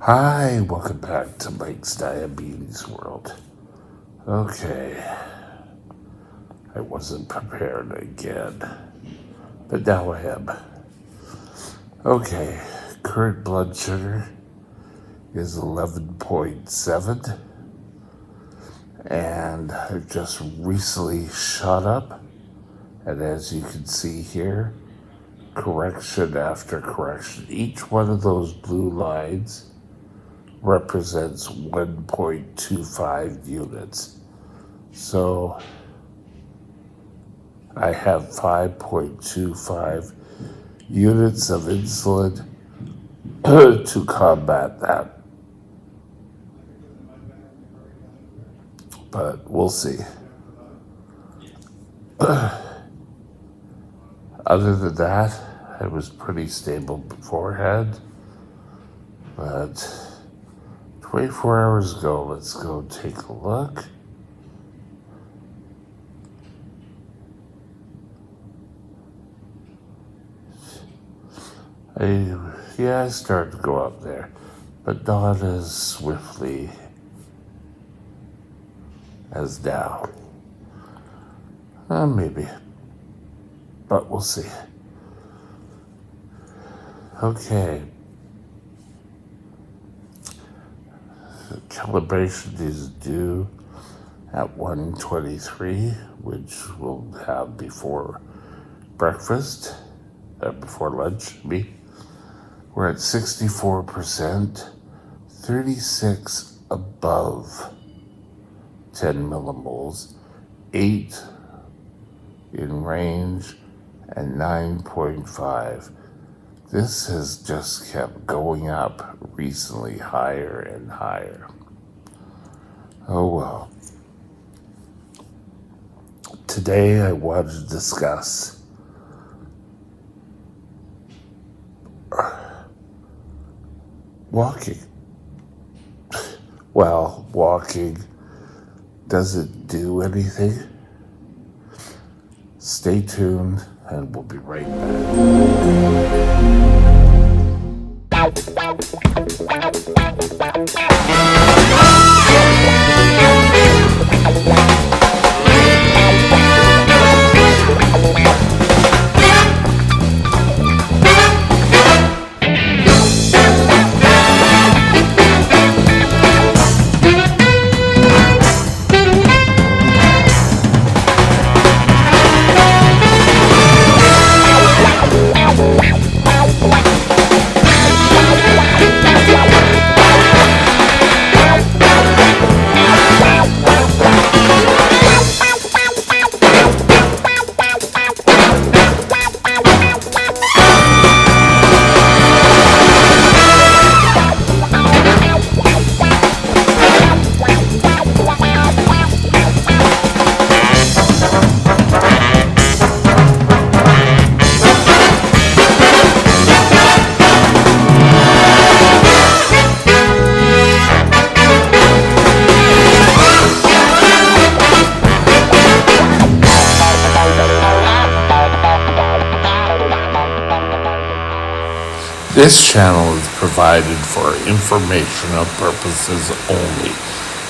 Hi, welcome back to Mike's Diabetes World. Okay, I wasn't prepared again, but now I am. Okay, current blood sugar is 11.7, and I've just recently shot up, and as you can see here, correction after correction. Each one of those blue lines represents 1.25 units. So I have 5.25 units of insulin to combat that. But we'll see. Other than that, I was pretty stable beforehand. But 24 hours ago, let's go take a look. I started to go up there, but not as swiftly as now. Maybe, but we'll see. Okay. The calibration is due at 1:23, which we'll have before breakfast, before lunch, We're at 64%, 36 above 10 millimoles, 8 in range, and 9.5. This has just kept going up recently, higher and higher. Oh well. Today I want to discuss walking. Well, walking doesn't do anything. Stay tuned and we'll be right back. This channel is provided for informational purposes only.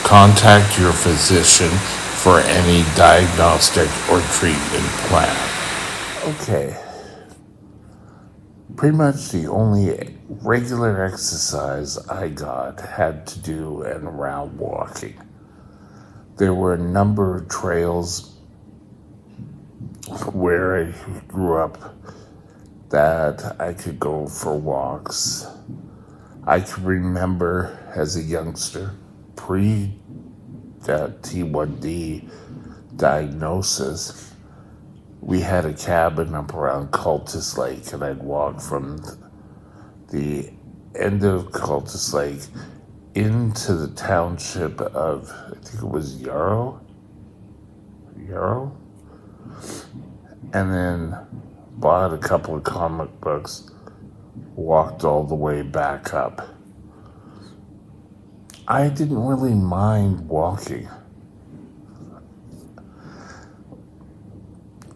Contact your physician for any diagnostic or treatment plan. Okay. Pretty much the only regular exercise I got had to do and around walking. There were a number of trails where I grew up that I could go for walks. I can remember as a youngster, pre T1D diagnosis, we had a cabin up around Cultus Lake, and I'd walk from the end of Cultus Lake into the township of, I think it was Yarrow, and then bought a couple of comic books, walked all the way back up. I didn't really mind walking.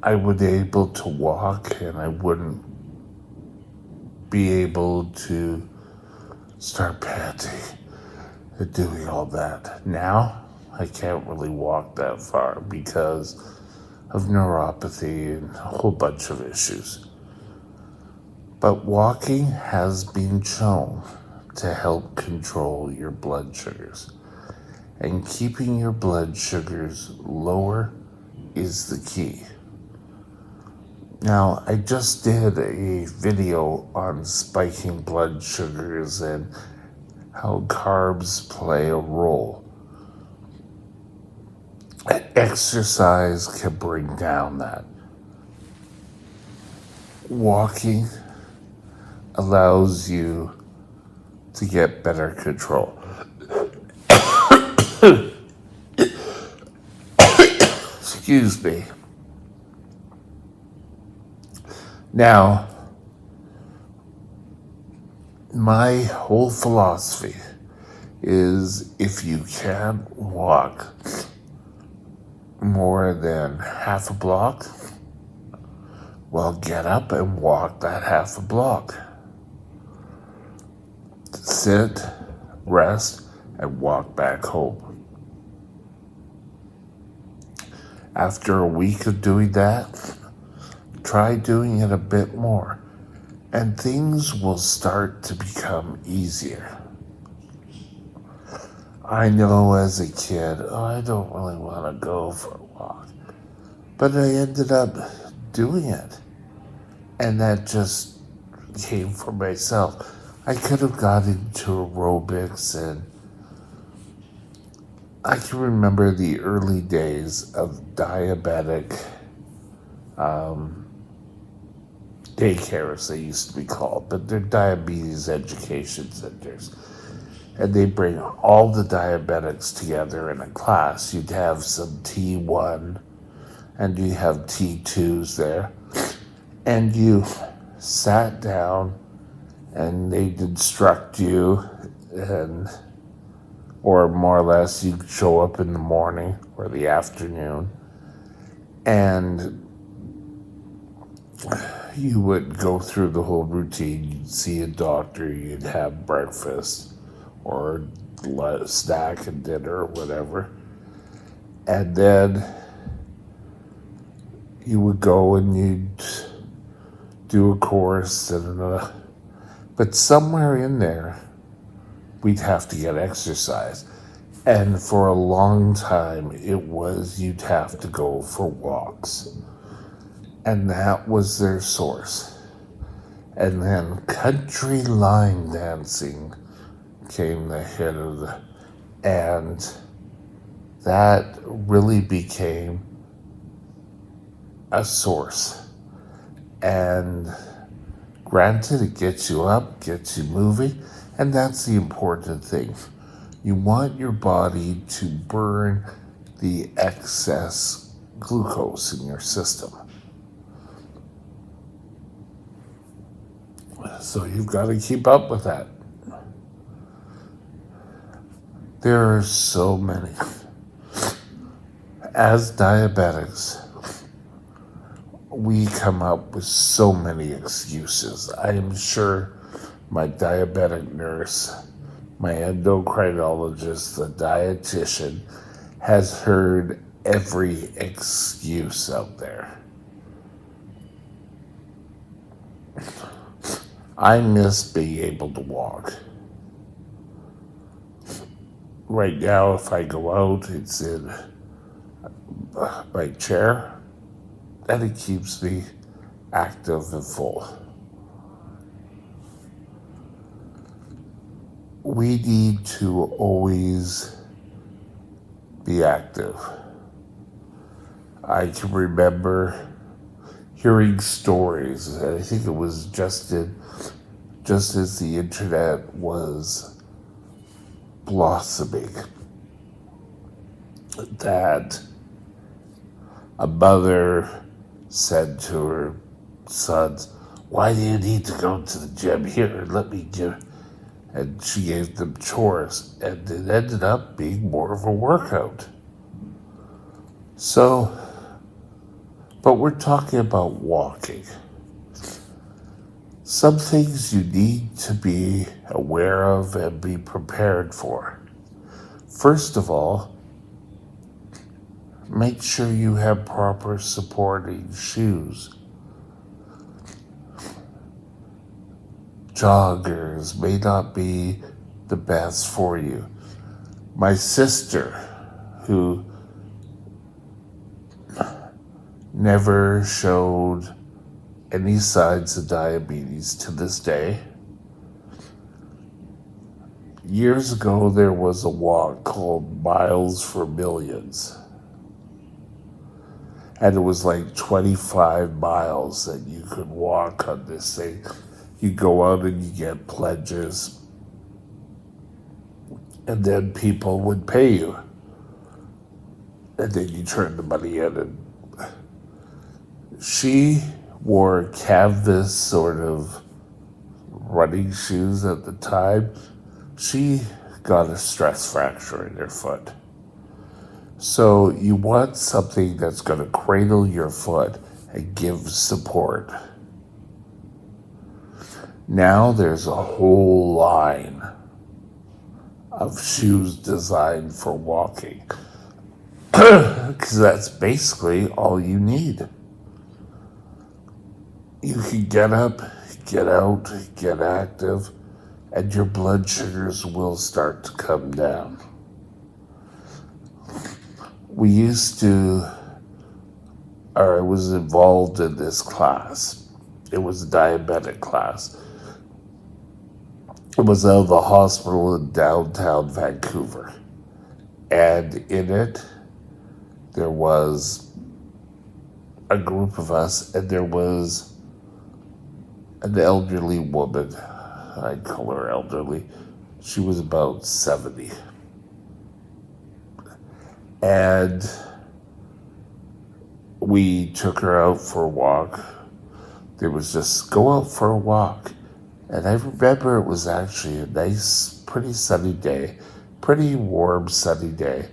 I would be able to walk and I wouldn't be able to start panting and doing all that. Now, I can't really walk that far because of neuropathy and a whole bunch of issues. But walking has been shown to help control your blood sugars. And keeping your blood sugars lower is the key. Now, I just did a video on spiking blood sugars and how carbs play a role. Exercise can bring down that. Walking allows you to get better control. Excuse me. Now, my whole philosophy is if you can't walk more than half a block, well, get up and walk that half a block. Sit, rest, and walk back home. After a week of doing that, try doing it a bit more, and things will start to become easier. I know as a kid, I don't really want to go for a walk, but I ended up doing it, and that just came from myself. I could have got into aerobics, and I can remember the early days of diabetic daycares, they used to be called, but they're diabetes education centers. And they bring all the diabetics together in a class. You'd have some T1 and you have T2s there. And you sat down and they'd instruct you, and or more or less you'd show up in the morning or the afternoon, and you would go through the whole routine. You'd see a doctor, you'd have breakfast or snack and dinner or whatever, and then you would go and you'd do a course, but somewhere in there we'd have to get exercise. And for a long time it was you'd have to go for walks, and that was their source. And then country line dancing came the hit of the, and that really became a source. And granted, it gets you up, gets you moving, and that's the important thing. You want your body to burn the excess glucose in your system. So you've got to keep up with that. There are so many. As diabetics, we come up with so many excuses. I am sure my diabetic nurse, my endocrinologist, the dietitian, has heard every excuse out there. I miss being able to walk. Right now, if I go out, it's in my chair, and it keeps me active and full. We need to always be active. I can remember hearing stories, and I think it was just as the internet was blossoming, that a mother said to her sons, "Why do you need to go to the gym? Here, let me do." And she gave them chores, and it ended up being more of a workout. So, but we're talking about walking. Some things you need to be aware of and be prepared for. First of all, make sure you have proper supporting shoes. Joggers may not be the best for you. My sister, who never showed any signs of diabetes to this day, years ago there was a walk called Miles for Millions. And it was like 25 miles that you could walk on this thing. You go out and you get pledges, and then people would pay you. And then you turn the money in. And she wore canvas sort of running shoes at the time. She got a stress fracture in her foot. So you want something that's going to cradle your foot and give support. Now there's a whole line of shoes designed for walking, because that's basically all you need. You can get up, get out, get active, and your blood sugars will start to come down. I was involved in this class. It was a diabetic class. It was out of the hospital in downtown Vancouver. And in it, there was a group of us, and there was an elderly woman. I'd call her elderly. She was about 70. And we took her out for a walk. There was just go out for a walk. And I remember it was actually a nice, pretty sunny day, pretty warm, sunny day.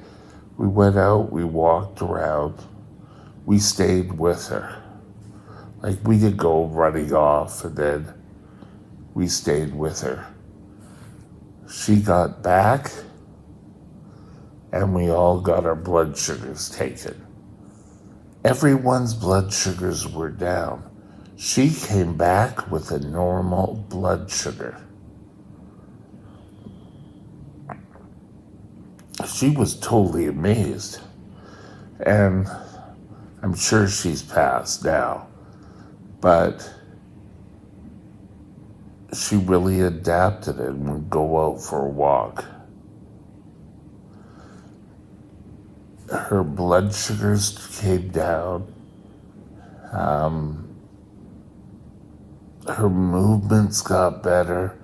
We went out, we walked around, we stayed with her. Like, we didn't go running off, and then we stayed with her. She got back, and we all got our blood sugars taken. Everyone's blood sugars were down. She came back with a normal blood sugar. She was totally amazed. And I'm sure she's passed now. But she really adapted it and would go out for a walk. Her blood sugars came down. Her movements got better.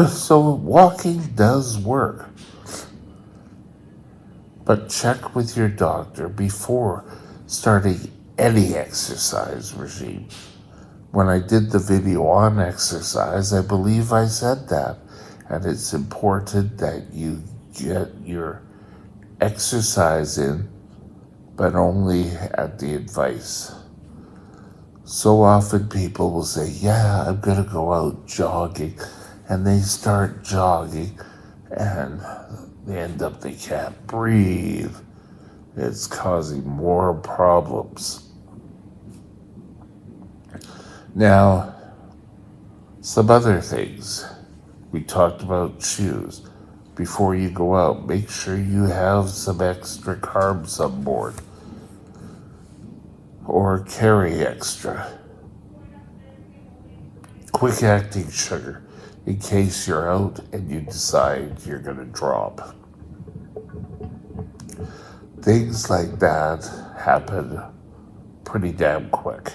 So walking does work. But check with your doctor before starting any exercise regime. When I did the video on exercise, I believe I said that. And it's important that you get your exercise in, but only at the advice. So often people will say, yeah, I'm going to go out jogging. And they start jogging and they can't breathe. It's causing more problems. Now, some other things. We talked about shoes. Before you go out, make sure you have some extra carbs on board. Or carry extra. Quick acting sugar, in case you're out and you decide you're going to drop. Things like that happen pretty damn quick.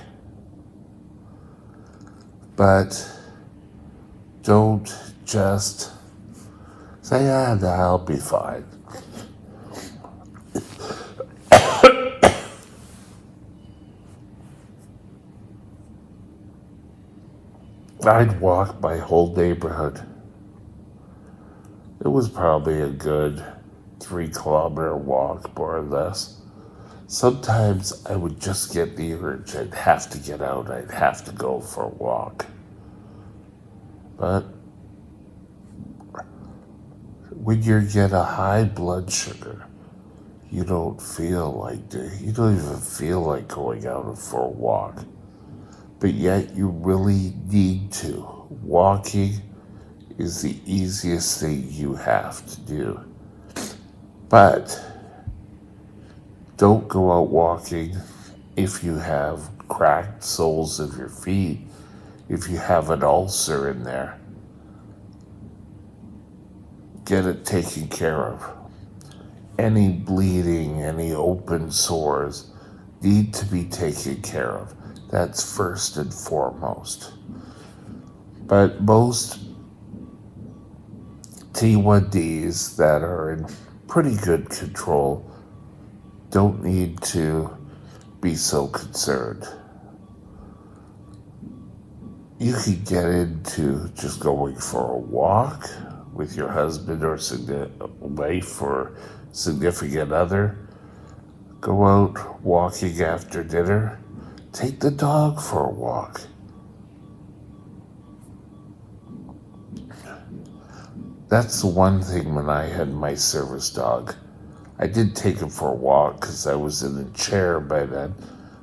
But don't just say, nah, I'll be fine. I'd walk my whole neighborhood. It was probably a good 3-kilometer walk, more or less. Sometimes I would just get the urge. I'd have to get out. I'd have to go for a walk. But when you get a high blood sugar, you don't even feel like going out for a walk. But yet you really need to. Walking is the easiest thing you have to do. But don't go out walking if you have cracked soles of your feet, if you have an ulcer in there. Get it taken care of. Any bleeding, any open sores need to be taken care of. That's first and foremost. But most T1Ds that are in pretty good control don't need to be so concerned. You could get into just going for a walk with your husband or wife or significant other. Go out walking after dinner. Take the dog for a walk. That's the one thing when I had my service dog. I did take him for a walk because I was in a chair by then,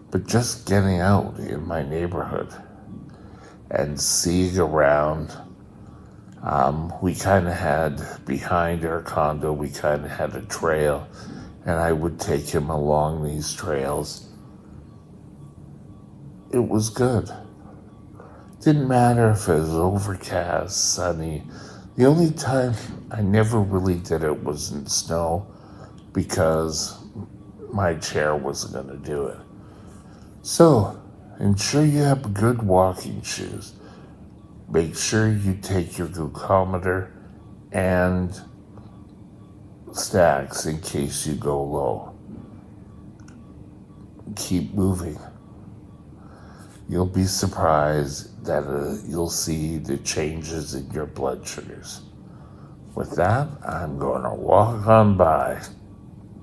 but just getting out in my neighborhood and seeing around. We kind of had, behind our condo, we kind of had a trail, and I would take him along these trails. It was good. Didn't matter if it was overcast, sunny. The only time I never really did it was in snow because my chair wasn't going to do it. So, ensure you have good walking shoes. Make sure you take your glucometer and snacks in case you go low. Keep moving. You'll be surprised that you'll see the changes in your blood sugars. With that, I'm going to walk on by.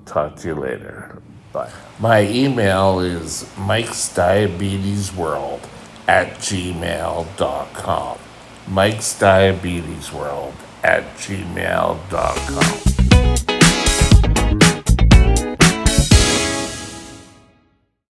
Talk to you later. Bye. My email is mikesdiabetesworld@gmail.com. mikesdiabetesworld@gmail.com.